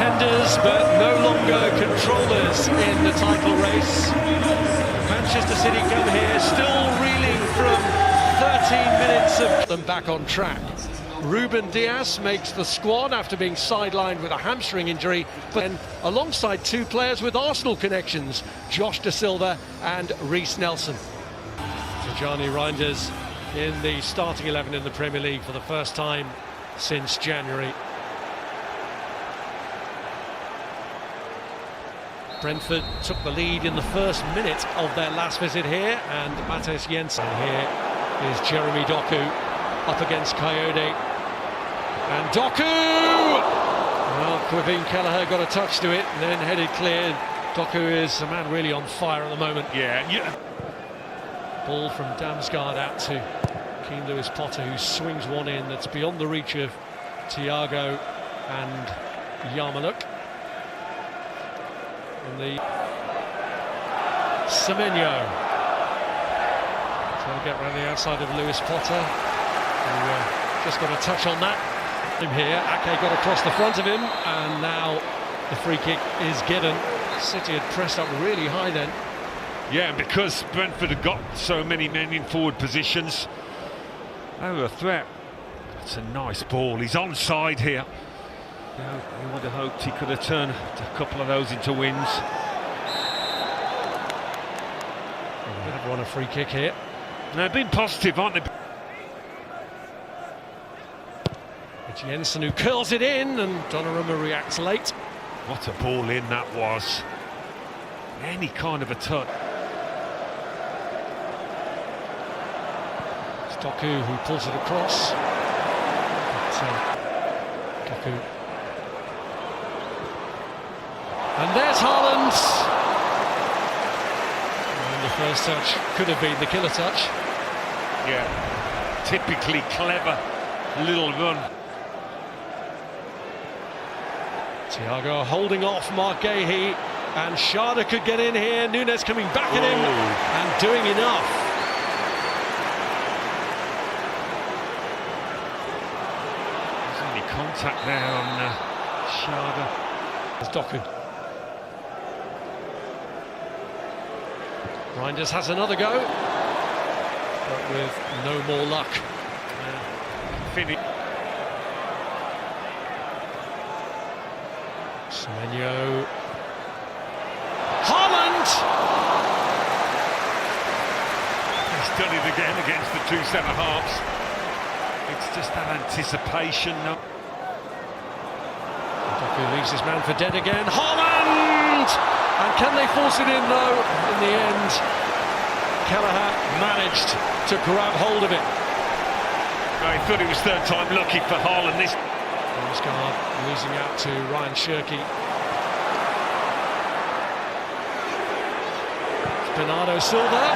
Contenders, but no longer controllers in the title race. Manchester City come here, still reeling from 13 minutes of them back on track. Ruben Dias makes the squad after being sidelined with a hamstring injury, but then alongside two players with Arsenal connections, Josh Da Silva and Reiss Nelson. Tijjani Reinders in the starting 11 in the Premier League for the first time since January. Brentford took the lead in the first minute of their last visit here, and Matheus Jensen. Here is Jeremy Doku up against Coyote. And Doku! Well, Quivin Kelleher got a touch to it and then headed clear. Doku is a man really on fire at the moment. Yeah. Ball from Damsgaard out to Keane Lewis Potter, who swings one in that's beyond the reach of Thiago and Yarmouk. And the Semenyo trying to get around the outside of Lewis Potter, who just got a touch on that. Him here, Ake got across the front of him, and now the free kick is given. City had pressed up really high then. Yeah, and because Brentford had got so many men in forward positions, they were a threat. It's a nice ball. He's onside here. You know, he would have hoped he could have turned a couple of those into wins. They've won a free kick here. They've been positive, aren't they? Jensen, who curls it in, and Donnarumma reacts late. What a ball in that was. Any kind of a touch. It's Doku who pulls it across. Doku. And there's Haaland. And the first touch could have been the killer touch. Yeah, typically clever little run. Thiago holding off Mark Gahey, and Sharda could get in here. Nunes coming back at him and doing enough. There's only contact there on Sharda. There's Doku. Reinders has another go, but with no more luck. Finish. Semenyo. Haaland! He's done it again against the two centre-halves. It's just that anticipation. Doku leaves his man for dead again. Haaland! And can they force it in? No. In the end, Kelleher managed to grab hold of it. I thought it was third time lucky for Haaland this. Damsgaard losing out to Ryan Shirky. It's Bernardo Silva.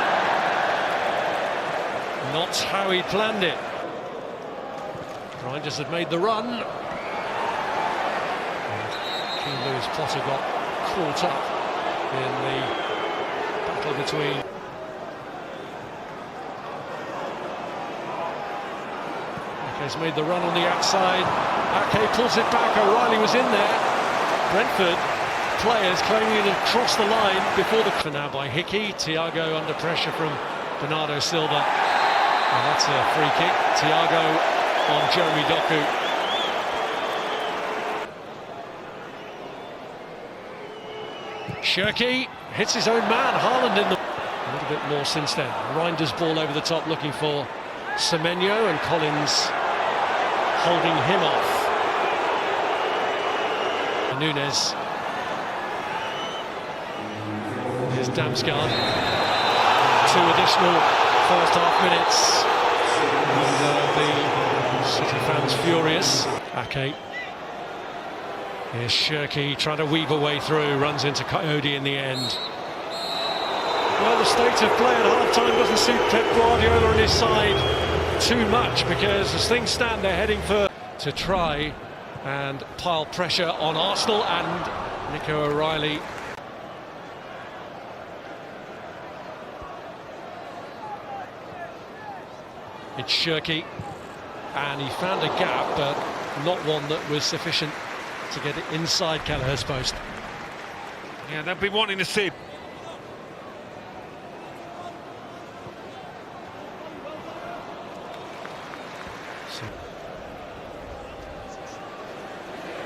Not how he planned it. Reinders had made the run. And Keane Lewis Potter got caught up in the battle between. Ake's made the run on the outside. Ake pulls it back. O'Reilly was in there. Brentford players claiming it had crossed the line before the. For now by Hickey. Thiago under pressure from Bernardo Silva. And that's a free kick. Thiago on Jeremy Doku. Shirky hits his own man. Haaland in the. A little bit more since then. Reinders ball over the top looking for Semenyo, and Collins holding him off. Nunes. Here's Damsgaard. 2 additional first half minutes. And the City fans furious. Ake. Here's Shirky trying to weave a way through, runs into Coyote in the end. Well, the state of play at half-time doesn't suit Pep Guardiola and his side too much, because as things stand, they're heading for to try and pile pressure on Arsenal and Nico O'Reilly. It's Shirky, and he found a gap, but not one that was sufficient to get it inside Kelleher's post. Yeah, they'll be wanting to see.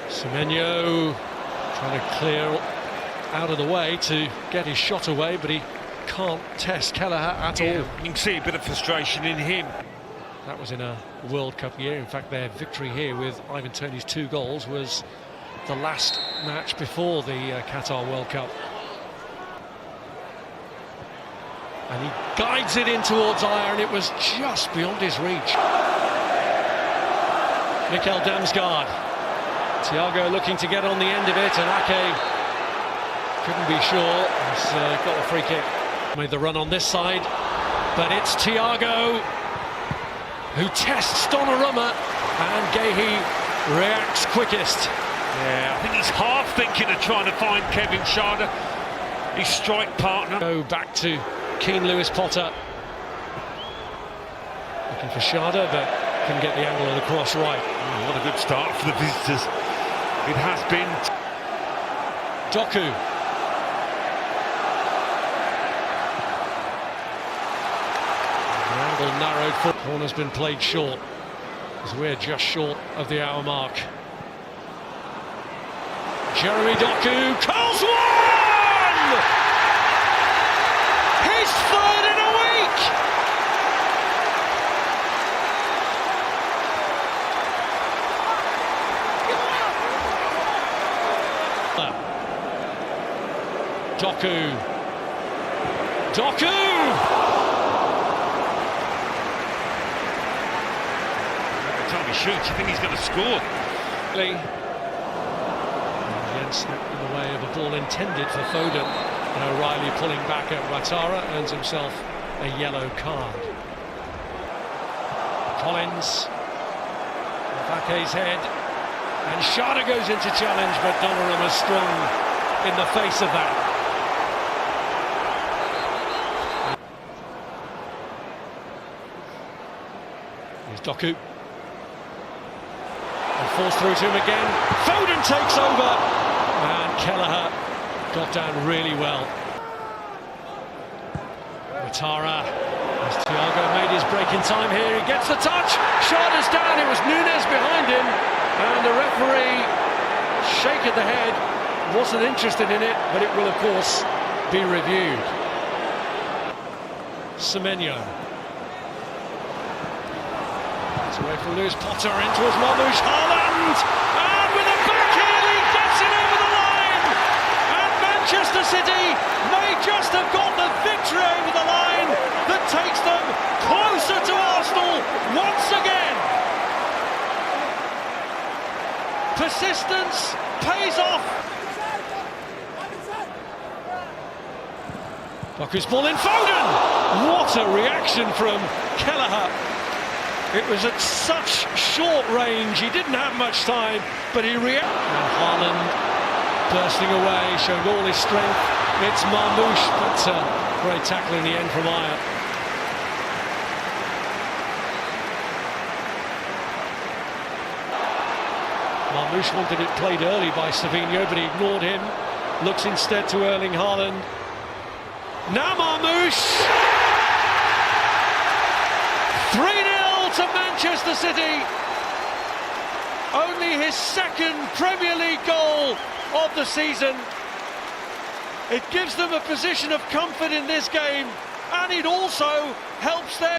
Semenyo trying to clear out of the way to get his shot away, but he can't test Kelleher at all. You can see a bit of frustration in him. That was in a World Cup year. In fact, their victory here with Ivan Toney's 2 goals was the last match before the Qatar World Cup. And he guides it in towards Ayer, and it was just beyond his reach. Mikkel Damsgaard. Thiago looking to get on the end of it, and Ake couldn't be sure. He's got the free kick. Made the run on this side, but it's Thiago who tests Donnarumma, and Gehi reacts quickest. Yeah, I think he's half thinking of trying to find Kevin Schade, his strike partner. Go back to Keane Lewis Potter. Looking for Schade, but couldn't get the angle of the cross right. Oh, what a good start for the visitors. It has been. Doku. The angle narrowed. Corner's been played short, as we're just short of the hour mark. Jeremy Doku calls one! His 3rd in a week! Doku! Every time he shoots, you think he's going to score. Against in the way of a ball intended for Foden, and O'Reilly pulling back at Ouattara earns himself a yellow card. Collins, Ake's head, and Schade goes into challenge, but Donnarumma's strong in the face of that. Here's Doku. And falls through to him again. Foden takes over, and Kelleher got down really well. Ouattara, as Thiago made his break in time here, he gets the touch. Schade's down. It was Nunes behind him, and the referee shake of the head. Wasn't interested in it, but it will of course be reviewed. Semenyo. It's away from Lewis Potter, in towards Marmoush. Haaland! And with a backheel, he gets it over the line! And Manchester City may just have got the victory over the line that takes them closer to Arsenal once again. Persistence pays off. Doku's ball in, Foden! What a reaction from Kelleher. It was at such short range, he didn't have much time, but he reacted. And Haaland bursting away, showing all his strength. It's Marmoush, but great tackle in the end from Ayer. Marmoush wanted it played early by Savinho, but he ignored him. Looks instead to Erling Haaland. Now Marmoush! 3-0 to Manchester City. Only his 2nd Premier League goal of the season. It gives them a position of comfort in this game, and it also helps them.